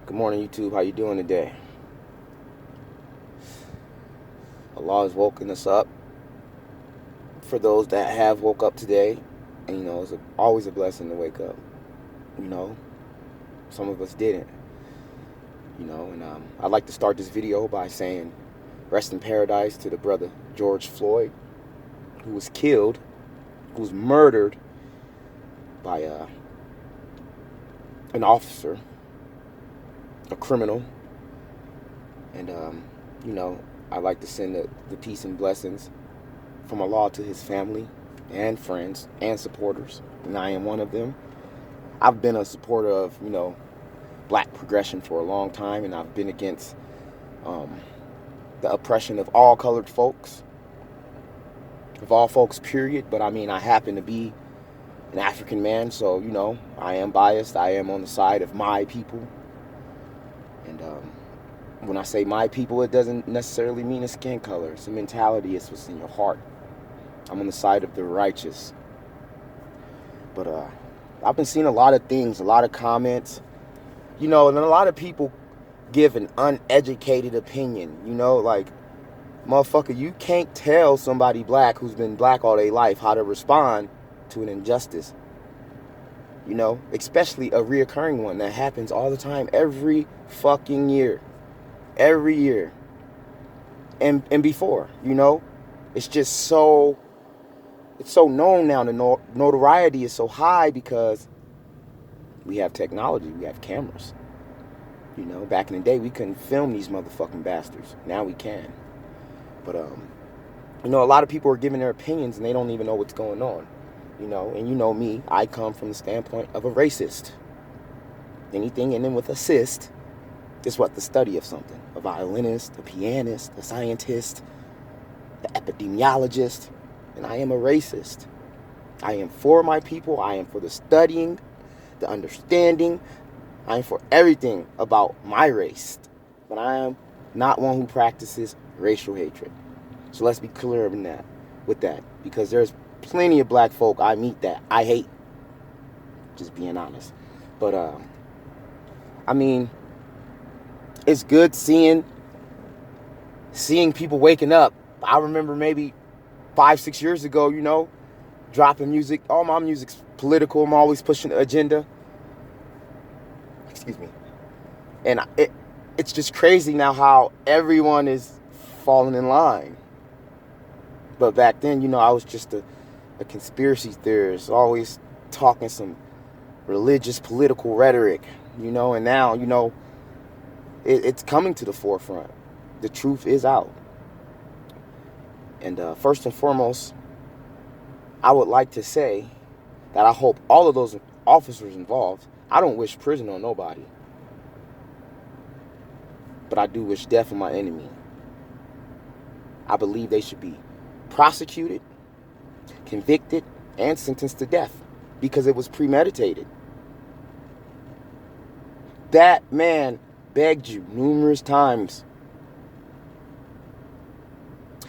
Good morning, YouTube. How you doing today? Allah has woken us up. For those that have woke up today, and it's always a blessing to wake up. You know, some of us didn't. And I'd like to start this video by saying, rest in paradise to the brother George Floyd, who was killed, who was murdered by an officer, a criminal. And I'd like to send the peace and blessings from Allah to his family and friends and supporters, and I am one of them. I've been a supporter of black progression for a long time, and I've been against the oppression of all colored folks, of all folks, period. But I happen to be an African man, so I am biased. I am on the side of my people, and when I say my people, it doesn't necessarily mean a skin color. It's a mentality. It's what's in your heart. I'm on the side of the righteous. But I've been seeing a lot of things, a lot of comments, and a lot of people give an uneducated opinion. Like, motherfucker, you can't tell somebody black who's been black all their life how to respond to an injustice. Especially a reoccurring one that happens all the time, every fucking year. Every year. And before, it's just so... It's so known now. The notoriety is so high because we have technology. We have cameras. Back in the day, we couldn't film these motherfucking bastards. Now we can. But, a lot of people are giving their opinions and they don't even know what's going on. And me, I come from the standpoint of a racist. Anything in them with assist is what? The study of something. A violinist, a pianist, a scientist, the epidemiologist. And I am a racist. I am for my people. I am for the studying, the understanding. I am for everything about my race. But I am not one who practices racial hatred. So let's be clear with that. Because there's plenty of black folk I meet that I hate. Just being honest. But, it's good seeing people waking up. I remember maybe 5-6 years ago, dropping music. All my music's political. I'm always pushing the agenda. Excuse me. And it's just crazy now how everyone is falling in line. But back then, I was just a conspiracy theorist, always talking some religious, political rhetoric, and now, it's coming to the forefront. The truth is out. And first and foremost, I would like to say that I hope all of those officers involved, I don't wish prison on nobody. But I do wish death on my enemy. I believe they should be prosecuted, convicted, and sentenced to death because it was premeditated. That man begged you numerous times.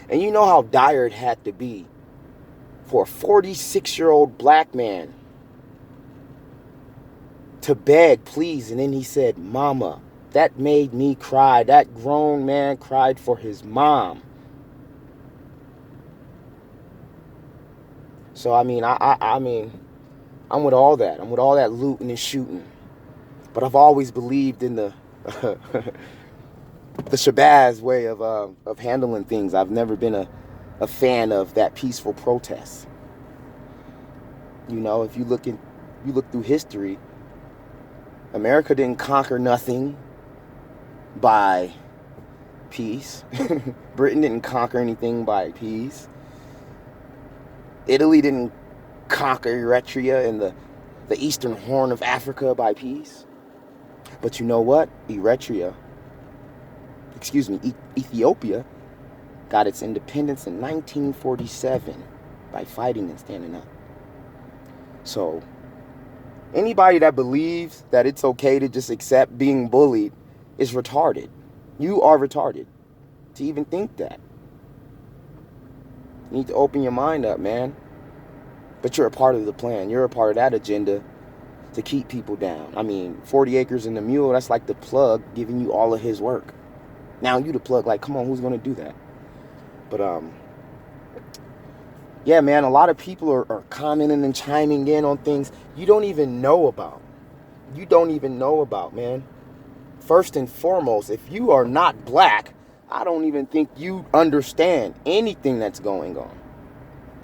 And you know how dire it had to be for a 46-year-old black man to beg, please. And then he said, mama. That made me cry. That grown man cried for his mom. So, I'm with all that. I'm with all that looting and shooting. But I've always believed in the the Shabazz way of handling things. I've never been a fan of that peaceful protest. If you look through history, America didn't conquer nothing by peace. Britain didn't conquer anything by peace. Italy didn't conquer Eritrea and the eastern horn of Africa by peace. But you know what? Ethiopia got its independence in 1947 by fighting and standing up. So, anybody that believes that it's okay to just accept being bullied is retarded. You are retarded to even think that. You need to open your mind up, man. But you're a part of the plan. You're a part of that agenda to keep people down. I mean, 40 acres and a mule, that's like the plug giving you all of his work. Now you the plug, like, come on, who's going to do that? But, yeah, man, a lot of people are commenting and chiming in on things you don't even know about. You don't even know about, man. First and foremost, if you are not black, I don't even think you understand anything that's going on.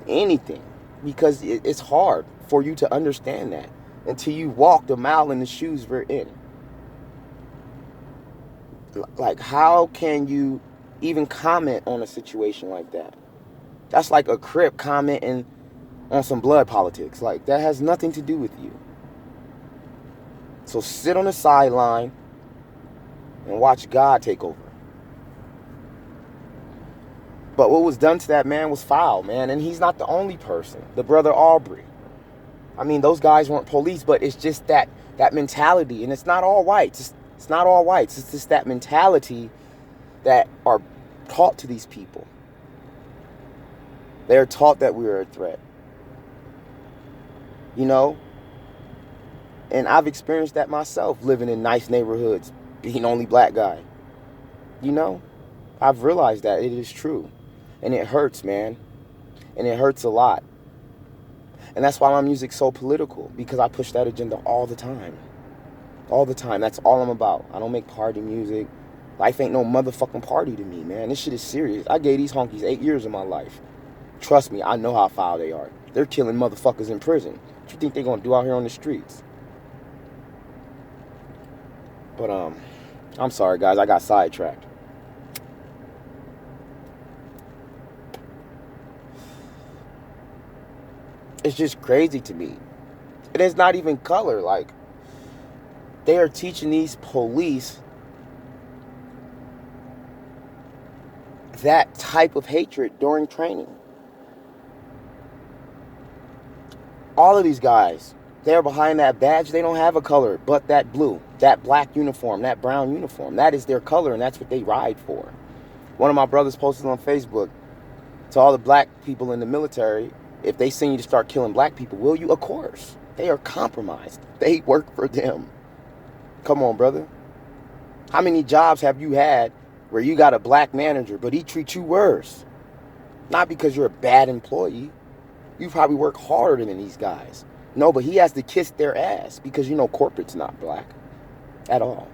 Anything. Because it's hard for you to understand that until you walk the mile in the shoes we're in. Like, how can you even comment on a situation like that? That's like a Crip commenting on some blood politics. Like, that has nothing to do with you. So sit on the sideline and watch God take over. But what was done to that man was foul, man. And he's not the only person. The brother Aubrey. I mean, those guys weren't police, but it's just that mentality. And it's not all whites. It's not all whites. It's just that mentality that are taught to these people. They're taught that we are a threat. You know? And I've experienced that myself, living in nice neighborhoods, being the only black guy. You know? I've realized that it is true. And it hurts, man. And it hurts a lot. And that's why my music's so political, because I push that agenda all the time. All the time. That's all I'm about. I don't make party music. Life ain't no motherfucking party to me, man. This shit is serious. I gave these honkies 8 years of my life. Trust me, I know how foul they are. They're killing motherfuckers in prison. What you think they're gonna do out here on the streets? But, I'm sorry, guys. I got sidetracked. It's just crazy to me. And it's not even color. Like, they are teaching these police that type of hatred during training. All of these guys, they're behind that badge. They don't have a color but that blue, that black uniform, that brown uniform. That is their color, and that's what they ride for. One of my brothers posted on Facebook to all the black people in the military, if they send you to start killing black people, will you? Of course. They are compromised. They work for them. Come on, brother. How many jobs have you had where you got a black manager, but he treats you worse? Not because you're a bad employee. You probably work harder than these guys. No, but he has to kiss their ass because, you know, corporate's not black at all.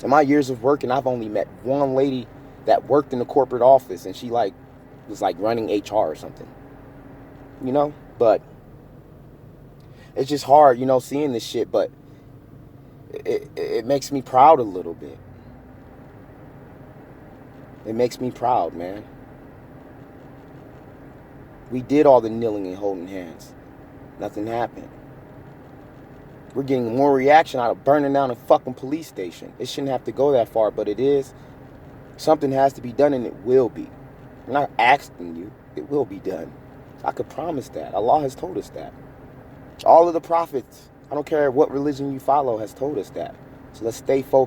In my years of working, I've only met one lady that worked in the corporate office, and she was running HR or something. You know? But it's just hard, you know, seeing this shit, but it makes me proud a little bit. It makes me proud, man. We did all the kneeling and holding hands. Nothing happened. We're getting more reaction out of burning down a fucking police station. It shouldn't have to go that far, but it is. Something has to be done, and it will be. I'm not asking you. It will be done. I could promise that. Allah has told us that. All of the prophets, I don't care what religion you follow, has told us that. So let's stay focused.